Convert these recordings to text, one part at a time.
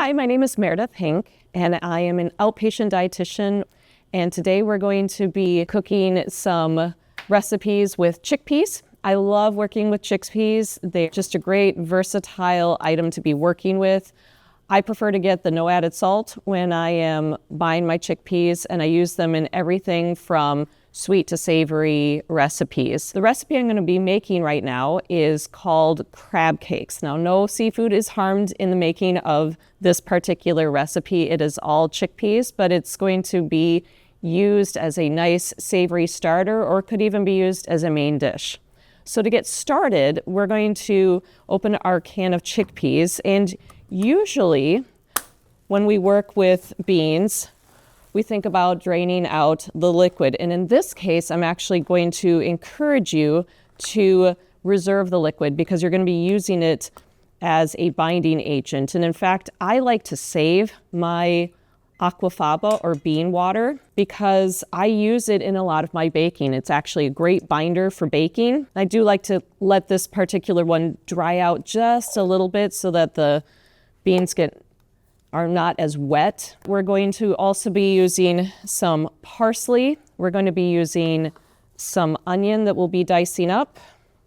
Hi, my name is Meredith Hink, and I am an outpatient dietitian. And today we're going to be cooking some recipes with chickpeas. I love working with chickpeas. They're just a great versatile item to be working with. I prefer to get the no added salt when I am buying my chickpeas, and I use them in everything from sweet to savory recipes. The recipe I'm going to be making right now is called crab cakes. Now, no seafood is harmed in the making of this particular recipe. It is all chickpeas, but it's going to be used as a nice savory starter, or could even be used as a main dish. So to get started, we're going to open our can of chickpeas, and usually when we work with beans, we think about draining out the liquid. And in this case, I'm actually going to encourage you to reserve the liquid because you're going to be using it as a binding agent. And in fact, I like to save my aquafaba or bean water because I use it in a lot of my baking. It's actually a great binder for baking. I do like to let this particular one dry out just a little bit so that the beans are not as wet. We're going to also be using some parsley. We're going to be using some onion that we'll be dicing up.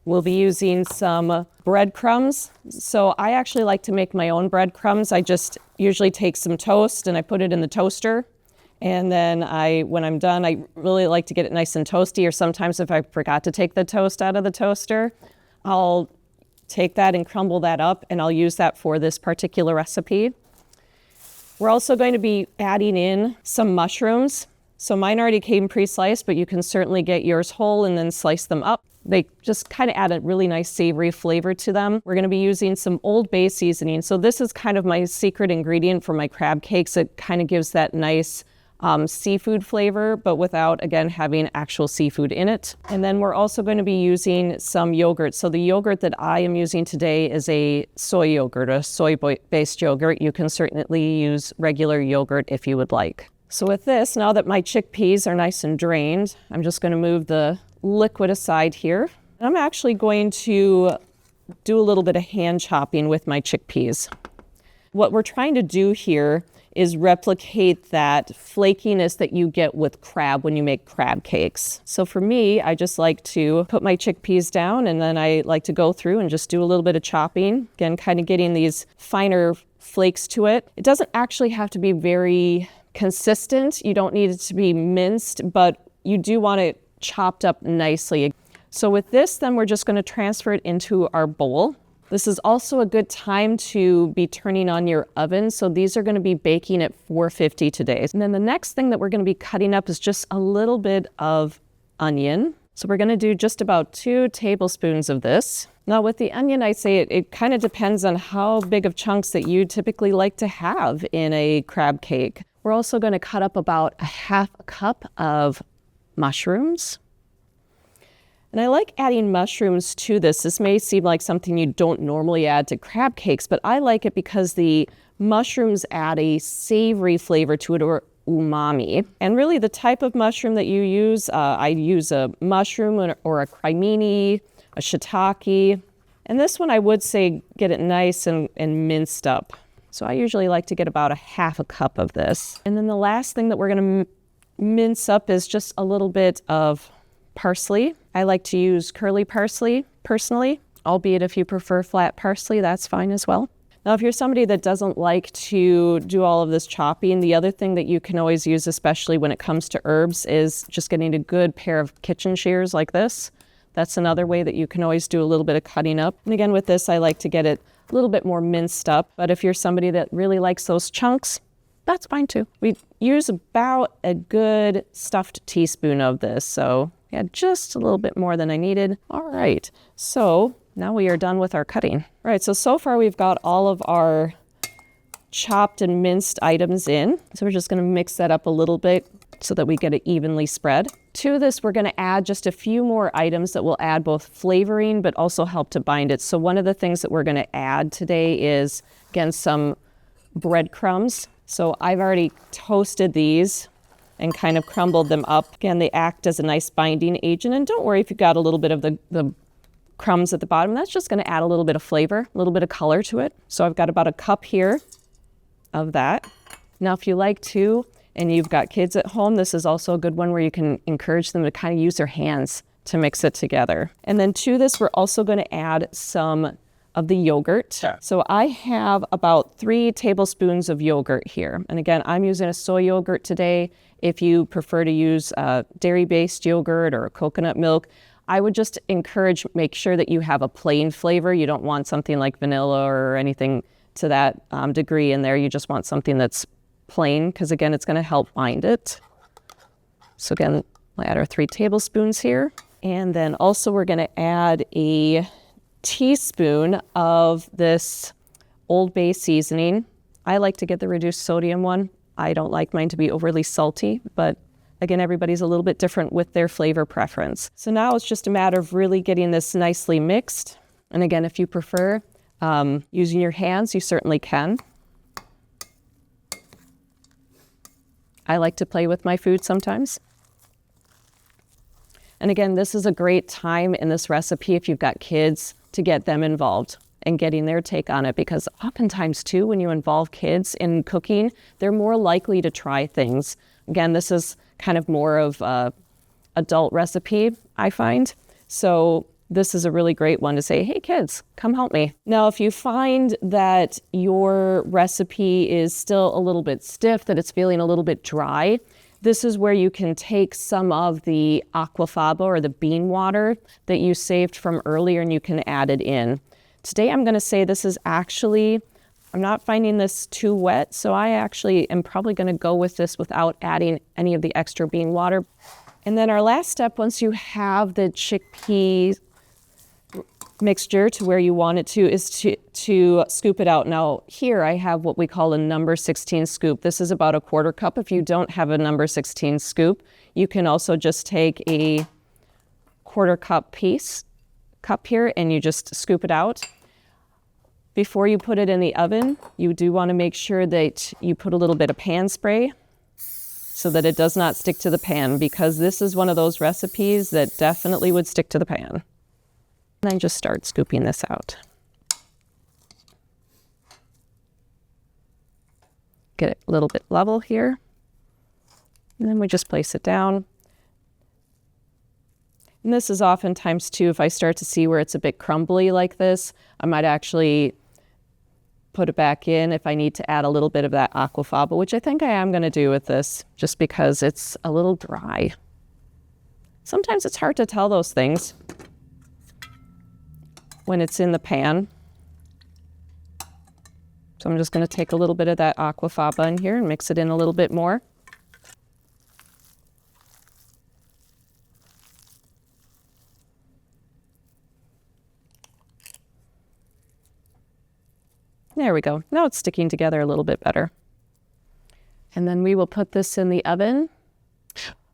We'll be using some breadcrumbs. So I actually like to make my own breadcrumbs. I just usually take some toast and I put it in the toaster. And then when I'm done, I really like to get it nice and toasty, or sometimes if I forgot to take the toast out of the toaster, I'll take that and crumble that up, and I'll use that for this particular recipe. We're also going to be adding in some mushrooms. So mine already came pre-sliced, but you can certainly get yours whole and then slice them up. They just kind of add a really nice savory flavor to them. We're going to be using some Old Bay seasoning. So this is kind of my secret ingredient for my crab cakes. It kind of gives that nice seafood flavor, but without, again, having actual seafood in it. And then we're also going to be using some yogurt. So the yogurt that I am using today is a soy yogurt, a soy-based yogurt. You can certainly use regular yogurt if you would like. So with this, now that my chickpeas are nice and drained, I'm just going to move the liquid aside here. I'm actually going to do a little bit of hand chopping with my chickpeas. What we're trying to do here is replicate that flakiness that you get with crab when you make crab cakes. So for me, I just like to put my chickpeas down, and then I like to go through and just do a little bit of chopping. Again, kind of getting these finer flakes to it. It doesn't actually have to be very consistent. You don't need it to be minced, but you do want it chopped up nicely. So with this, then we're just going to transfer it into our bowl. This is also a good time to be turning on your oven. So these are going to be baking at 450 today. And then the next thing that we're going to be cutting up is just a little bit of onion. So we're going to do just about 2 tablespoons of this. Now with the onion, I say it kind of depends on how big of chunks that you typically like to have in a crab cake. We're also going to cut up about a half a cup of mushrooms. And I like adding mushrooms to this. This may seem like something you don't normally add to crab cakes, but I like it because the mushrooms add a savory flavor to it, or umami. And really the type of mushroom that you use, I use a mushroom or a crimini, a shiitake. And this one I would say get it nice and minced up. So I usually like to get about a half a cup of this. And then the last thing that we're going to mince up is just a little bit of parsley. I like to use curly parsley personally, albeit if you prefer flat parsley, that's fine as well. Now, if you're somebody that doesn't like to do all of this chopping, the other thing that you can always use, especially when it comes to herbs, is just getting a good pair of kitchen shears like this. That's another way that you can always do a little bit of cutting up. And again, with this, I like to get it a little bit more minced up. But if you're somebody that really likes those chunks, that's fine too. We use about a good stuffed teaspoon of this. So yeah, just a little bit more than I needed. All right, so now we are done with our cutting. All right, so far we've got all of our chopped and minced items in. So we're just gonna mix that up a little bit so that we get it evenly spread. To this, we're gonna add just a few more items that will add both flavoring, but also help to bind it. So one of the things that we're gonna add today is, again, some breadcrumbs. So I've already toasted these and kind of crumbled them up. Again, they act as a nice binding agent. And don't worry if you've got a little bit of the crumbs at the bottom. That's just going to add a little bit of flavor, a little bit of color to it. So I've got about a cup here of that. Now, if you like to, and you've got kids at home, this is also a good one where you can encourage them to kind of use their hands to mix it together. And then to this, we're also going to add some of the yogurt. Yeah. So I have about 3 tablespoons of yogurt here. And again, I'm using a soy yogurt today. If you prefer to use dairy-based yogurt or coconut milk, I would just encourage, make sure that you have a plain flavor. You don't want something like vanilla or anything to that degree in there. You just want something that's plain, because again, it's going to help bind it. So again, we'll add our 3 tablespoons here. And then also we're going to add a teaspoon of this Old Bay seasoning. I like to get the reduced sodium one. I don't like mine to be overly salty, but again, everybody's a little bit different with their flavor preference. So now it's just a matter of really getting this nicely mixed. And again, if you prefer using your hands, you certainly can. I like to play with my food sometimes. And again, this is a great time in this recipe if you've got kids to get them involved and getting their take on it, because oftentimes too, when you involve kids in cooking, they're more likely to try things. Again, this is kind of more of a adult recipe, I find. So this is a really great one to say, hey kids, come help me. Now, if you find that your recipe is still a little bit stiff, that it's feeling a little bit dry, this is where you can take some of the aquafaba or the bean water that you saved from earlier and you can add it in. Today I'm going to say this is actually, I'm not finding this too wet, so I actually am probably going to go with this without adding any of the extra bean water. And then our last step, once you have the chickpea mixture to where you want it to, is to scoop it out. Now here I have what we call a number 16 scoop. This is about a 1/4 cup. If you don't have a number 16 scoop, you can also just take a 1/4 cup here and you just scoop it out. Before you put it in the oven, you do want to make sure that you put a little bit of pan spray so that it does not stick to the pan, because this is one of those recipes that definitely would stick to the pan. And then just start scooping this out. Get it a little bit level here. And then we just place it down. And this is oftentimes too, if I start to see where it's a bit crumbly like this, I might actually put it back in if I need to add a little bit of that aquafaba, which I think I am going to do with this, just because it's a little dry. Sometimes it's hard to tell those things when it's in the pan. So I'm just going to take a little bit of that aquafaba in here and mix it in a little bit more. There we go. Now it's sticking together a little bit better. And then we will put this in the oven.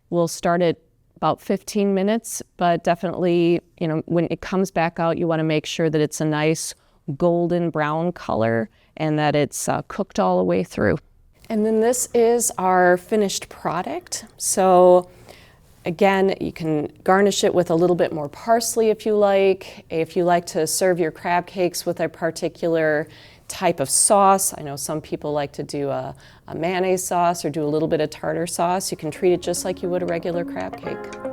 We'll start it about 15 minutes, but definitely, you know, when it comes back out, you want to make sure that it's a nice golden brown color and that it's cooked all the way through. And then this is our finished product. So again, you can garnish it with a little bit more parsley if you like. If you like to serve your crab cakes with a particular type of sauce, I know some people like to do a mayonnaise sauce or do a little bit of tartar sauce. You can treat it just like you would a regular crab cake.